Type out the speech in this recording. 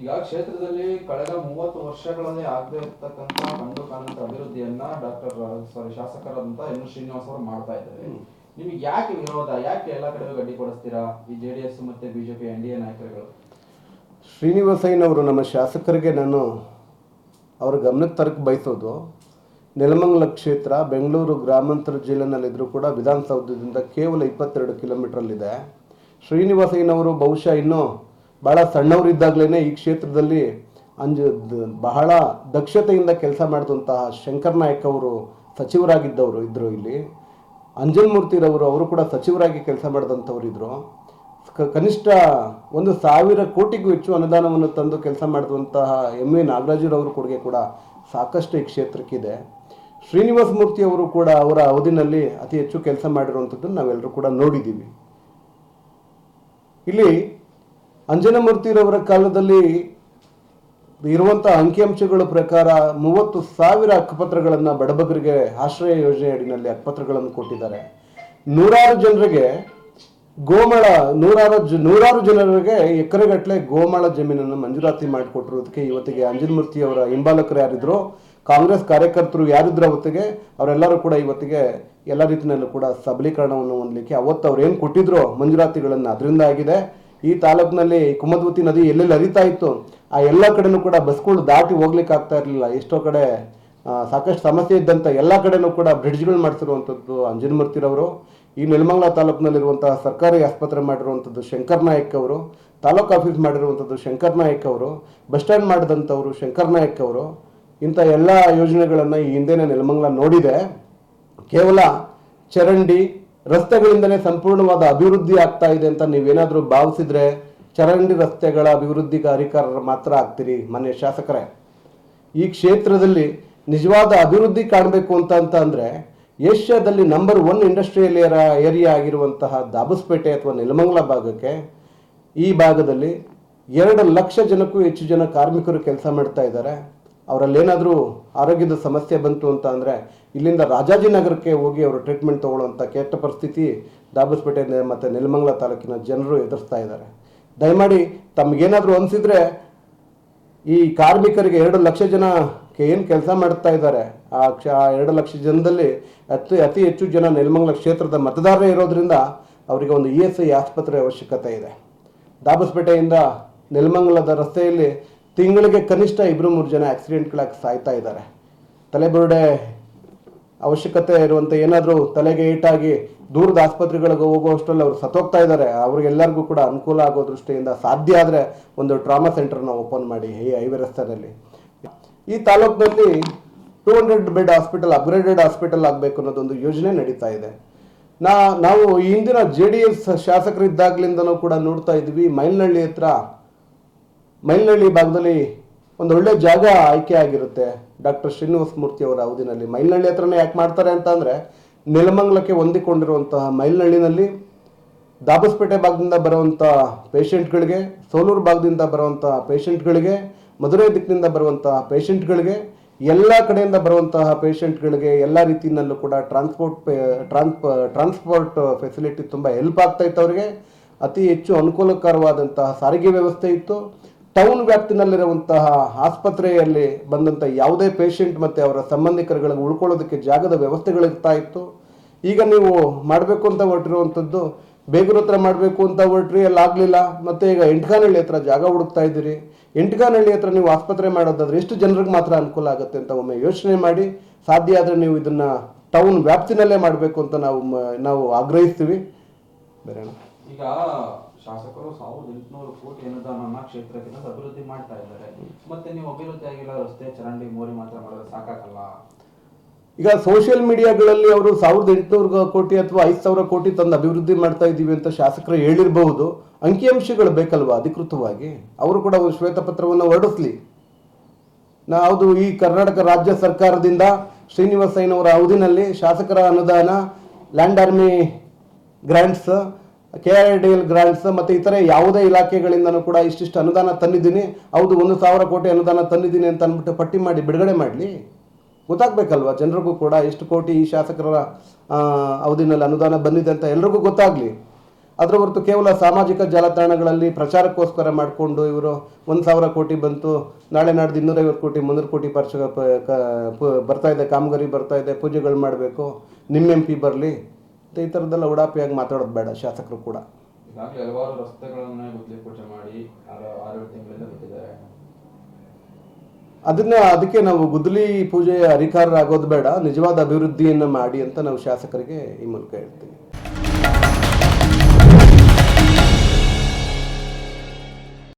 ಈಗ ಕ್ಷೇತ್ರದಲ್ಲಿ ಕಳೆದ 30 ವರ್ಷಗಳಲ್ಲಿ ಆಗದೆ ಇರ್ತಕ್ಕಂಥ ಕಂಡು ಕಾಣಂತ ಅಭಿವೃದ್ಧಿಯನ್ನ ಶಾಸಕರಾದಂತ ಎನ್ ಶ್ರೀನಿವಾಸ್ ಅವರು ಮಾಡ್ತಾ ಇದ್ದಾರೆ. ನಿಮಗೆ ಯಾಕೆ ವಿರೋಧ, ಯಾಕೆ ಎಲ್ಲ ಕಡೆ ಗಡ್ಡಿ ಕೊಡಿಸ್ತೀರಾ ಈ JDS ಮತ್ತೆ ಬಿಜೆಪಿ NDA ನಾಯಕರುಗಳು? ಶ್ರೀನಿವಾಸಯ್ಯನವರು ನಮ್ಮ ಶಾಸಕರಿಗೆ ನಾನು ಅವರ ಗಮನಕ್ಕೆ ತರಕ್ಕೆ ಬಯಸೋದು, ನೆಲಮಂಗಲ ಕ್ಷೇತ್ರ ಬೆಂಗಳೂರು ಗ್ರಾಮಾಂತರ ಜಿಲ್ಲೆನಲ್ಲಿದ್ದರೂ ಕೂಡ ವಿಧಾನಸೌಧದಿಂದ ಕೇವಲ 22 ಕಿಲೋಮೀಟ್ರಲ್ಲಿದೆ. ಶ್ರೀನಿವಾಸಯ್ಯನವರು ಬಹುಶಃ ಇನ್ನೂ ಭಾಳ ಸಣ್ಣವರಿದ್ದಾಗಲೇ ಈ ಕ್ಷೇತ್ರದಲ್ಲಿ ಬಹಳ ದಕ್ಷತೆಯಿಂದ ಕೆಲಸ ಮಾಡಿದಂತಹ ಶಂಕರ್ ನಾಯಕ್ ಅವರು ಸಚಿವರಾಗಿದ್ದವರು ಇದ್ದರು. ಇಲ್ಲಿ ಅಂಜನ್ಮೂರ್ತಿರವರು ಅವರು ಕೂಡ ಸಚಿವರಾಗಿ ಕೆಲಸ ಮಾಡಿದಂಥವ್ರು ಇದ್ದರು. ಕನಿಷ್ಠ 1,000 ಕೋಟಿಗೂ ಹೆಚ್ಚು ಅನುದಾನವನ್ನು ತಂದು ಕೆಲಸ ಮಾಡಿದಂತಹ MV ನಾಗರಾಜರವರು ಕೊಡುಗೆ ಕೂಡ ಸಾಕಷ್ಟು ಈ ಕ್ಷೇತ್ರಕ್ಕಿದೆ. ಶ್ರೀನಿವಾಸ ಮೂರ್ತಿ ಅವರು ಕೂಡ ಅವರ ಅವಧಿನಲ್ಲಿ ಅತಿ ಹೆಚ್ಚು ಕೆಲಸ ಮಾಡಿರುವಂಥದ್ದನ್ನು ನಾವೆಲ್ಲರೂ ಕೂಡ ನೋಡಿದ್ದೀವಿ. ಇಲ್ಲಿ ಅಂಜನಮೂರ್ತಿರವರ ಕಾಲದಲ್ಲಿ ಇರುವಂಥ ಅಂಕಿಅಂಶಗಳ ಪ್ರಕಾರ 30,000 ಹಕ್ಕುಪತ್ರಗಳನ್ನು ಬಡಬಗರಿಗೆ ಆಶ್ರಯ ಯೋಜನೆ ಅಡಿನಲ್ಲಿ ಹಕ್ಕುಪತ್ರಗಳನ್ನು ಕೊಟ್ಟಿದ್ದಾರೆ. ನೂರಾರು ಜನರಿಗೆ ನೂರಾರು ಜನರಿಗೆ ಎಕರೆಗಟ್ಟಲೆ ಗೋಮಾಳ ಜಮೀನನ್ನು ಮಂಜೂರಾತಿ ಮಾಡಿಕೊಟ್ಟಿರೋದಕ್ಕೆ ಇವತ್ತಿಗೆ ಅಂಜನಮೂರ್ತಿಯವರ ಹಿಂಬಾಲಕರು ಯಾರಿದ್ರು, ಕಾಂಗ್ರೆಸ್ ಕಾರ್ಯಕರ್ತರು ಯಾರಿದ್ರು ಅವತ್ತಿಗೆ, ಅವರೆಲ್ಲರೂ ಕೂಡ ಇವತ್ತಿಗೆ ಎಲ್ಲ ರೀತಿಯಲ್ಲೂ ಕೂಡ ಸಬಲೀಕರಣವನ್ನು ಹೊಂದಲಿಕ್ಕೆ ಅವತ್ತು ಅವ್ರು ಏನು ಕೊಟ್ಟಿದ್ರು ಮಂಜೂರಾತಿಗಳನ್ನು ಅದರಿಂದ ಆಗಿದೆ. ಈ ತಾಲೂಕಿನಲ್ಲಿ ಕುಮದ್ವತಿ ನದಿ ಎಲ್ಲೆಲ್ಲಿ ಹರಿತಾ ಇತ್ತು ಆ ಎಲ್ಲ ಕಡೆನೂ ಕೂಡ ಬಸ್ಗಳು ದಾಟಿ ಹೋಗ್ಲಿಕ್ಕೆ ಆಗ್ತಾ ಇರಲಿಲ್ಲ. ಎಷ್ಟೋ ಕಡೆ ಸಾಕಷ್ಟು ಸಮಸ್ಯೆ ಇದ್ದಂಥ ಎಲ್ಲ ಕಡೆನೂ ಕೂಡ ಬ್ರಿಡ್ಜ್ಗಳು ಮಾಡಿಸಿರುವಂಥದ್ದು ಅಂಜನಮೂರ್ತಿರವರು. ಈ ನೆಲಮಂಗಲ ತಾಲೂಕಿನಲ್ಲಿರುವಂತಹ ಸರ್ಕಾರಿ ಆಸ್ಪತ್ರೆ ಮಾಡಿರುವಂಥದ್ದು ಶಂಕರ್ ನಾಯಕ್ ಅವರು, ತಾಲೂಕು ಆಫೀಸ್ ಮಾಡಿರುವಂಥದ್ದು ಶಂಕರ್ ನಾಯಕ್ ಅವರು, ಬಸ್ ಸ್ಟ್ಯಾಂಡ್ ಮಾಡಿದಂಥವರು ಶಂಕರ್ ನಾಯಕ್ ಅವರು. ಇಂಥ ಎಲ್ಲ ಯೋಜನೆಗಳನ್ನು ಈ ಹಿಂದೆನೇ ನೆಲಮಂಗಲ ನೋಡಿದೆ. ಕೇವಲ ಚರಂಡಿ ರಸ್ತೆಗಳಿಂದಲೇ ಸಂಪೂರ್ಣವಾದ ಅಭಿವೃದ್ಧಿ ಆಗ್ತಾ ಇದೆ ಅಂತ ನೀವೇನಾದರೂ ಭಾವಿಸಿದ್ರೆ ಚರಂಡಿ ರಸ್ತೆಗಳ ಅಭಿವೃದ್ಧಿಗೆ ಅಧಿಕಾರರು ಮಾತ್ರ ಆಗ್ತೀರಿ. ಮಾನ್ಯ ಶಾಸಕರೇ, ಈ ಕ್ಷೇತ್ರದಲ್ಲಿ ನಿಜವಾದ ಅಭಿವೃದ್ಧಿ ಕಾಣಬೇಕು ಅಂತ ಅಂದರೆ ಏಷ್ಯಾದಲ್ಲಿ ನಂಬರ್ 1 ಇಂಡಸ್ಟ್ರಿಯಲ್ ಏರಿಯಾ ಆಗಿರುವಂತಹ ದಾಬಸ್ಪೇಟೆ ಅಥವಾ ನೆಲಮಂಗಲ ಭಾಗಕ್ಕೆ ಈ ಭಾಗದಲ್ಲಿ 2 ಲಕ್ಷ ಜನಕ್ಕೂ ಹೆಚ್ಚು ಜನ ಕಾರ್ಮಿಕರು ಕೆಲಸ ಮಾಡ್ತಾ ಇದ್ದಾರೆ. ಅವರಲ್ಲೇನಾದರೂ ಆರೋಗ್ಯದ ಸಮಸ್ಯೆ ಬಂತು ಅಂತ ಅಂದರೆ ಇಲ್ಲಿಂದ ರಾಜಾಜಿನಗರಕ್ಕೆ ಹೋಗಿ ಅವರು ಟ್ರೀಟ್ಮೆಂಟ್ ತೊಗೊಳ್ಳೋಂಥ ಕೆಟ್ಟ ಪರಿಸ್ಥಿತಿ ದಾಬಸ್ಪೇಟೆ ಮತ್ತು ನೆಲಮಂಗಲ ತಾಲೂಕಿನ ಜನರು ಎದುರಿಸ್ತಾ ಇದ್ದಾರೆ. ದಯಮಾಡಿ ತಮಗೇನಾದರೂ ಅನಿಸಿದರೆ ಈ ಕಾರ್ಮಿಕರಿಗೆ 2 ಲಕ್ಷ ಜನಕ್ಕೆ ಏನು ಕೆಲಸ ಮಾಡ್ತಾ ಇದ್ದಾರೆ ಆ 2 ಲಕ್ಷ ಜನದಲ್ಲಿ ಅತಿ ಹೆಚ್ಚು ಜನ ನೆಲಮಂಗಲ ಕ್ಷೇತ್ರದ ಮತದಾರರೇ ಇರೋದ್ರಿಂದ ಅವರಿಗೆ ಒಂದು ESI ಆಸ್ಪತ್ರೆ ಅವಶ್ಯಕತೆ ಇದೆ. ದಾಬಸ್ಪೇಟೆಯಿಂದ ನೆಲಮಂಗಲದ ರಸ್ತೆಯಲ್ಲಿ ತಿಂಗಳಿಗೆ ಕನಿಷ್ಠ 2-3 ಜನ ಆಕ್ಸಿಡೆಂಟ್ಗಳಾಗಿ ಸಾಯ್ತಾ ಇದ್ದಾರೆ. ತಲೆಬುರುಡೆ ಅವಶ್ಯಕತೆ ಇರುವಂಥ ಏನಾದರೂ ತಲೆಗೆ ಏಟಾಗಿ ದೂರದ ಆಸ್ಪತ್ರೆಗಳಿಗೆ ಹೋಗುವಷ್ಟರಲ್ಲಿ ಅವರು ಸತ್ತೋಗ್ತಾ ಇದ್ದಾರೆ. ಅವ್ರಿಗೆಲ್ಲರಿಗೂ ಕೂಡ ಅನುಕೂಲ ಆಗೋ ದೃಷ್ಟಿಯಿಂದ ಸಾಧ್ಯ ಆದರೆ ಒಂದು ಟ್ರಾಮಾ ಸೆಂಟರ್ನ ಓಪನ್ ಮಾಡಿ ಈ ಹೈವೇ ರಸ್ತೆಯಲ್ಲಿ. ಈ ತಾಲೂಕಿನಲ್ಲಿ 200 ಬೆಡ್ ಹಾಸ್ಪಿಟಲ್, ಅಪ್ಗ್ರೇಡೆಡ್ ಹಾಸ್ಪಿಟಲ್ ಆಗಬೇಕು ಅನ್ನೋದೊಂದು ಯೋಜನೆ ನಡೀತಾ ಇದೆ. ನಾವು ಈ ಹಿಂದಿನ JDS ಶಾಸಕರಿದ್ದಾಗಲಿಂದನೂ ಕೂಡ ನೋಡ್ತಾ ಇದ್ವಿ. ಮೈಲ್ನಳ್ಳಿ ಭಾಗದಲ್ಲಿ ಒಂದು ಒಳ್ಳೆ ಜಾಗ ಆಯ್ಕೆ ಆಗಿರುತ್ತೆ ಡಾಕ್ಟರ್ ಶ್ರೀನಿವಾಸ ಮೂರ್ತಿ ಅವರ ಅವಧಿನಲ್ಲಿ. ಮೈಲ್ನಳ್ಳಿ ಹತ್ರನೇ ಯಾಕೆ ಮಾಡ್ತಾರೆ ಅಂತ ಅಂದರೆ ನೆಲಮಂಗಲಕ್ಕೆ ಹೊಂದಿಕೊಂಡಿರುವಂತಹ ಮೈಲ್ನಳ್ಳಿನಲ್ಲಿ ದಾಬಸ್ಪೇಟೆ ಭಾಗದಿಂದ ಬರುವಂಥ ಪೇಷಂಟ್ಗಳಿಗೆ, ಸೋಲೂರು ಭಾಗದಿಂದ ಬರುವಂಥ ಪೇಷಂಟ್ಗಳಿಗೆ, ಮಧುರೈ ದಿಕ್ಕಿನಿಂದ ಬರುವಂತಹ ಪೇಷಂಟ್ಗಳಿಗೆ, ಎಲ್ಲ ಕಡೆಯಿಂದ ಬರುವಂತಹ ಪೇಷಂಟ್ಗಳಿಗೆ ಎಲ್ಲ ರೀತಿಯಲ್ಲೂ ಕೂಡ ಟ್ರಾನ್ಸ್ಪೋರ್ಟ್ ಫೆಸಿಲಿಟಿ ತುಂಬ ಹೆಲ್ಪ್ ಆಗ್ತಾ ಇತ್ತು. ಅವರಿಗೆ ಅತಿ ಹೆಚ್ಚು ಅನುಕೂಲಕರವಾದಂತಹ ಸಾರಿಗೆ ವ್ಯವಸ್ಥೆ ಇತ್ತು. ಟೌನ್ ವ್ಯಾಪ್ತಿನಲ್ಲಿರುವಂತಹ ಆಸ್ಪತ್ರೆಯಲ್ಲಿ ಬಂದಂಥ ಯಾವುದೇ ಪೇಷಂಟ್ ಮತ್ತು ಅವರ ಸಂಬಂಧಿಕರುಗಳಿಗೆ ಉಳ್ಕೊಳ್ಳೋದಕ್ಕೆ ಜಾಗದ ವ್ಯವಸ್ಥೆಗಳಿರ್ತಾ ಇತ್ತು. ಈಗ ನೀವು ಮಾಡಬೇಕು ಅಂತ ಹೊರಟಿರುವಂಥದ್ದು ಬೇಗೂರು ಹತ್ರ ಮಾಡಬೇಕು ಅಂತ ಹೊರಟ್ರಿ, ಅಲ್ಲಿ ಆಗಲಿಲ್ಲ. ಮತ್ತು ಈಗ ಎಂಟ್ಗಾನಹಳ್ಳಿ ಹತ್ರ ಜಾಗ ಹುಡುಕ್ತಾ ಇದ್ದೀರಿ. ಎಂಟ್ಗಾನಹಳ್ಳಿ ಹತ್ರ ನೀವು ಆಸ್ಪತ್ರೆ ಮಾಡೋದಾದ್ರೆ ಎಷ್ಟು ಜನರಿಗೆ ಮಾತ್ರ ಅನುಕೂಲ ಆಗುತ್ತೆ ಅಂತ ಒಮ್ಮೆ ಯೋಚನೆ ಮಾಡಿ. ಸಾಧ್ಯ ಆದರೆ ನೀವು ಇದನ್ನು ಟೌನ್ ವ್ಯಾಪ್ತಿನಲ್ಲೇ ಮಾಡಬೇಕು ಅಂತ ನಾವು ಆಗ್ರಹಿಸ್ತೀವಿ. ಬೇರೆ ಈಗ ಶಾಸಕರು 1,800 ಕೋಟಿ ಅನುದಾನ ಕ್ಷೇತ್ರಕ್ಕೆ ಅಭಿವೃದ್ಧಿ ಮಾಡ್ತಾ ಇದ್ದಾರೆ. ಮತ್ತೆ ನೀವು ಅಭಿವೃದ್ಧಿ ಆಗಿಲ್ಲ ರಸ್ತೆ ಚರಂಡಿ ಮೋರಿ ಮಾತ್ರ ಮಾಡಿದ್ರೆ ಸಾಕಾಗಲ್ಲ. ಈಗ ಸೋಷಿಯಲ್ ಮೀಡಿಯಾಗಳಲ್ಲಿ ಅವರು 1,800 ಕೋಟಿ ಅಥವಾ 5,000 ಕೋಟಿ ತಂದು ಅಭಿವೃದ್ಧಿ ಮಾಡ್ತಾ ಇದ್ದೀವಿ ಅಂತ ಶಾಸಕರು ಹೇಳಿರಬಹುದು. ಅಂಕಿಅಂಶಗಳು ಬೇಕಲ್ವಾ ಅಧಿಕೃತವಾಗಿ? ಅವರು ಕೂಡ ಒಂದು ಶ್ವೇತಪತ್ರವನ್ನು ಹೊರಡಿಸ್ಲಿ. ಹೌದು, ಈ ಕರ್ನಾಟಕ ರಾಜ್ಯ ಸರ್ಕಾರದಿಂದ ಶ್ರೀನಿವಾಸಯ್ಯನವರ ಅವಧಿನಲ್ಲಿ ಶಾಸಕರ ಅನುದಾನ, land army grants, KIDL grants ಮತ್ತು ಇತರೆ ಯಾವುದೇ ಇಲಾಖೆಗಳಿಂದನೂ ಕೂಡ ಇಷ್ಟಿಷ್ಟು ಅನುದಾನ ತಂದಿದ್ದೀನಿ, ಹೌದು 1,000 ಕೋಟಿ ಅನುದಾನ ತಂದಿದ್ದೀನಿ ಅಂತ ಅಂದ್ಬಿಟ್ಟು ಪಟ್ಟಿ ಮಾಡಿ ಬಿಡುಗಡೆ ಮಾಡಲಿ. ಗೊತ್ತಾಗಬೇಕಲ್ವ ಜನರಿಗೂ ಕೂಡ ಎಷ್ಟು ಕೋಟಿ ಈ ಶಾಸಕರ ಅವಧಿನಲ್ಲಿ ಅನುದಾನ ಬಂದಿದೆ ಅಂತ ಎಲ್ರಿಗೂ ಗೊತ್ತಾಗಲಿ. ಅದರ ಹೊರತು ಕೇವಲ ಸಾಮಾಜಿಕ ಜಾಲತಾಣಗಳಲ್ಲಿ ಪ್ರಚಾರಕ್ಕೋಸ್ಕರ ಮಾಡಿಕೊಂಡು ಇವರು 1,000 ಕೋಟಿ ಬಂತು, ನಾಳೆ ನಾಡ್ದು 250 ಕೋಟಿ 300 ಕೋಟಿ ಬರ್ತಾ ಇದೆ, ಕಾಮಗಾರಿ ಬರ್ತಾ ಇದೆ, ಪೂಜೆಗಳು ಮಾಡಬೇಕು, ನಿಮ್ಮ MP ಬರಲಿ ಈ ಥರದ್ದೆಲ್ಲ ಉಡಾಪಿಯಾಗಿ ಮಾತಾಡೋದು ಬೇಡ ಶಾಸಕರು ಕೂಡ. ಈಗಾಗಲೇ ಹಲವಾರು ರಸ್ತೆಗಳನ್ನ ಗುದ್ದಲಿ ಪೂಜೆ ಮಾಡಿ 6-7 ತಿಂಗಳಿಂದ ಬಿಟ್ಟಿದ್ದಾರೆ. ಅದಕ್ಕೆ ನಾವು ಗುದ್ದಲಿ ಪೂಜೆ ಅಧಿಕಾರರಾಗೋದು ಬೇಡ, ನಿಜವಾದ ಅಭಿವೃದ್ಧಿಯನ್ನು ಮಾಡಿ ಅಂತ ನಾವು ಶಾಸಕರಿಗೆ ಈ ಮೂಲಕ ಹೇಳ್ತೀವಿ.